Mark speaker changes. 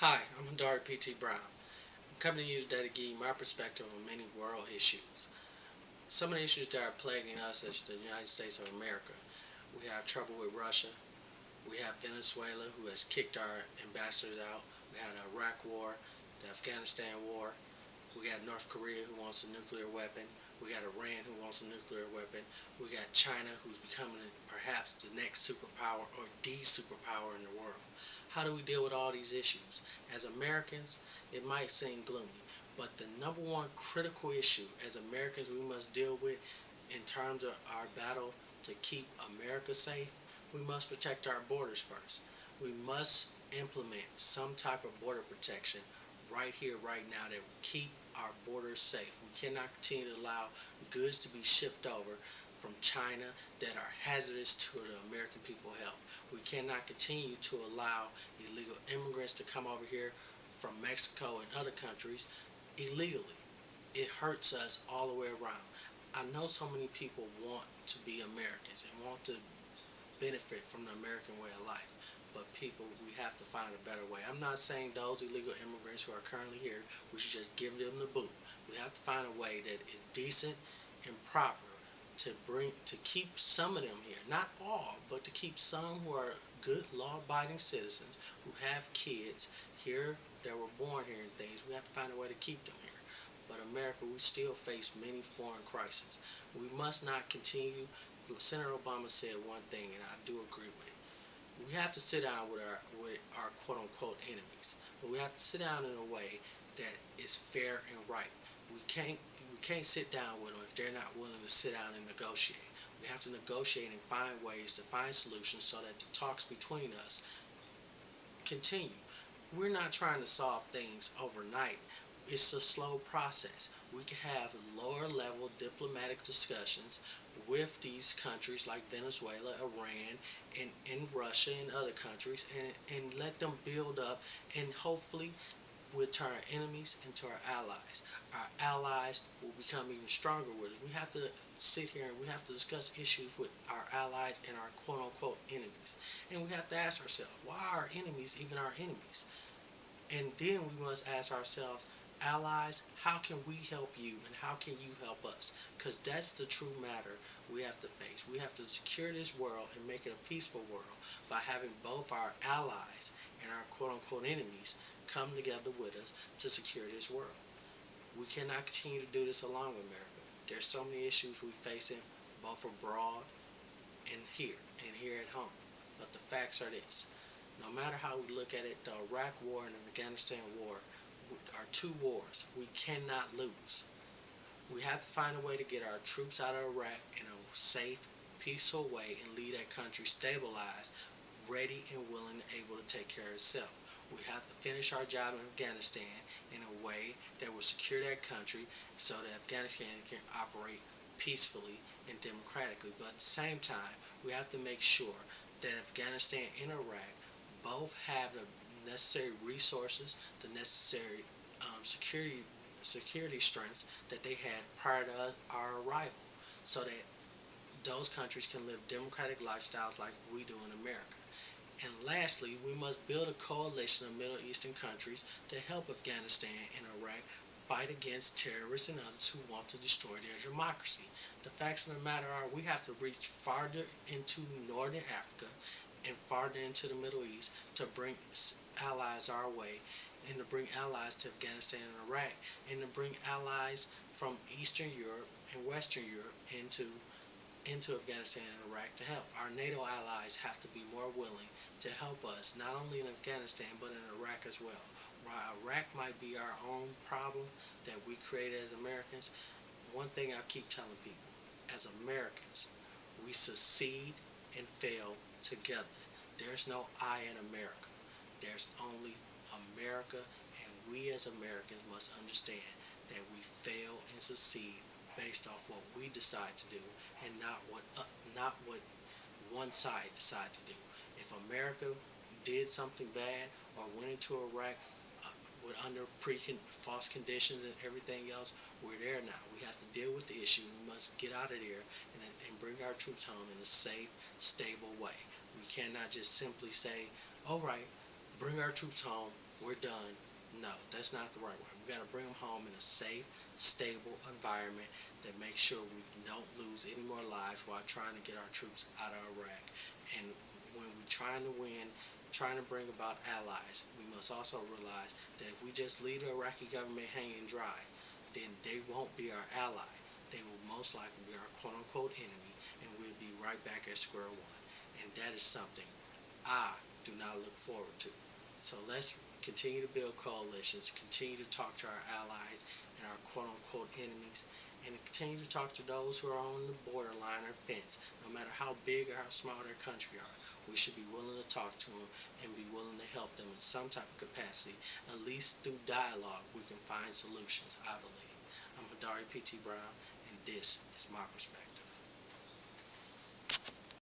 Speaker 1: Hi, I'm Dari P.T. Brown. I'm coming to you today to give you my perspective on many world issues. Some of the issues that are plaguing us as the United States of America. We have trouble with Russia. We have Venezuela, who has kicked our ambassadors out. We had the Iraq War, the Afghanistan War. We got North Korea, who wants a nuclear weapon. We got Iran, who wants a nuclear weapon. We got China, who's becoming perhaps the next superpower or the superpower in the world. How do we deal with all these issues? As Americans, it might seem gloomy, but the number one critical issue as Americans we must deal with in terms of our battle to keep America safe, we must protect our borders first. We must implement some type of border protection right here, right now, that will keep our borders safe. We cannot continue to allow goods to be shipped over from China that are hazardous to the American people's health. We cannot continue to allow illegal immigrants to come over here from Mexico and other countries illegally. It hurts us all the way around. I know so many people want to be Americans and want to benefit from the American way of life. But people, we have to find a better way. I'm not saying those illegal immigrants who are currently here, we should just give them the boot. We have to find a way that is decent and proper to keep some of them here. Not all, but to keep some who are good law-abiding citizens who have kids here that were born here and things. We have to find a way to keep them here. But America, we still face many foreign crises. We must not continue. Senator Obama said one thing, and I do agree with it. We have to sit down with our quote unquote enemies, but we have to sit down in a way that is fair and right. We can't we can't sit down with them if they're not willing to sit down and negotiate. We have to negotiate and find ways to find solutions so that the talks between us continue. We're not trying to solve things overnight. It's a slow process. We can have lower level diplomatic discussions with these countries like Venezuela, Iran, and Russia and other countries and let them build up, and hopefully we'll turn our enemies into our allies. Our allies will become even stronger with us. We have to sit here and we have to discuss issues with our allies and our quote unquote enemies. And we have to ask ourselves, why are our enemies even our enemies? And then we must ask ourselves, allies, how can we help you and how can you help us? Because that's the true matter we have to face. We have to secure this world and make it a peaceful world by having both our allies and our quote unquote enemies come together with us to secure this world. We cannot continue to do this alone, America. There's so many issues we facing both abroad and here at home. But the facts are this. No matter how we look at it, the Iraq War and the Afghanistan War are two wars we cannot lose. We have to find a way to get our troops out of Iraq in a safe, peaceful way and leave that country stabilized, ready and willing and able to take care of itself. We have to finish our job in Afghanistan in a way that will secure that country so that Afghanistan can operate peacefully and democratically. But at the same time, we have to make sure that Afghanistan and Iraq both have the necessary resources, the necessary security strengths that they had prior to our arrival, so that those countries can live democratic lifestyles like we do in America. And lastly, we must build a coalition of Middle Eastern countries to help Afghanistan and Iraq fight against terrorists and others who want to destroy their democracy. The facts of the matter are we have to reach farther into northern Africa and farther into the Middle East to bring allies our way, and to bring allies to Afghanistan and Iraq, and to bring allies from Eastern Europe and Western Europe into Afghanistan and Iraq to help. Our NATO allies have to be more willing to help us, not only in Afghanistan, but in Iraq as well. While Iraq might be our own problem that we created as Americans, one thing I keep telling people, as Americans, we succeed and fail together. There's no I in America. There's only America, and we as Americans must understand that we fail and succeed based off what we decide to do and not what one side decide to do. If America did something bad or went into Iraq with under false conditions and everything else, we're there now. We have to deal with the issue. We must get out of there and bring our troops home in a safe, stable way. We cannot just simply say, all right, bring our troops home, we're done. No, that's not the right way. We got to bring them home in a safe, stable environment that makes sure we don't lose any more lives while trying to get our troops out of Iraq. And when we're trying to win, trying to bring about allies, we must also realize that if we just leave the Iraqi government hanging dry, then they won't be our ally. They will most likely be our quote-unquote enemy, and we'll be right back at square one. And that is something I do not look forward to. So let's continue to build coalitions, continue to talk to our allies and our quote-unquote enemies, and continue to talk to those who are on the borderline or fence. No matter how big or how small their country are, we should be willing to talk to them and be willing to help them in some type of capacity. At least through dialogue, we can find solutions, I believe. I'm Hadari P.T. Brown, and this is my perspective.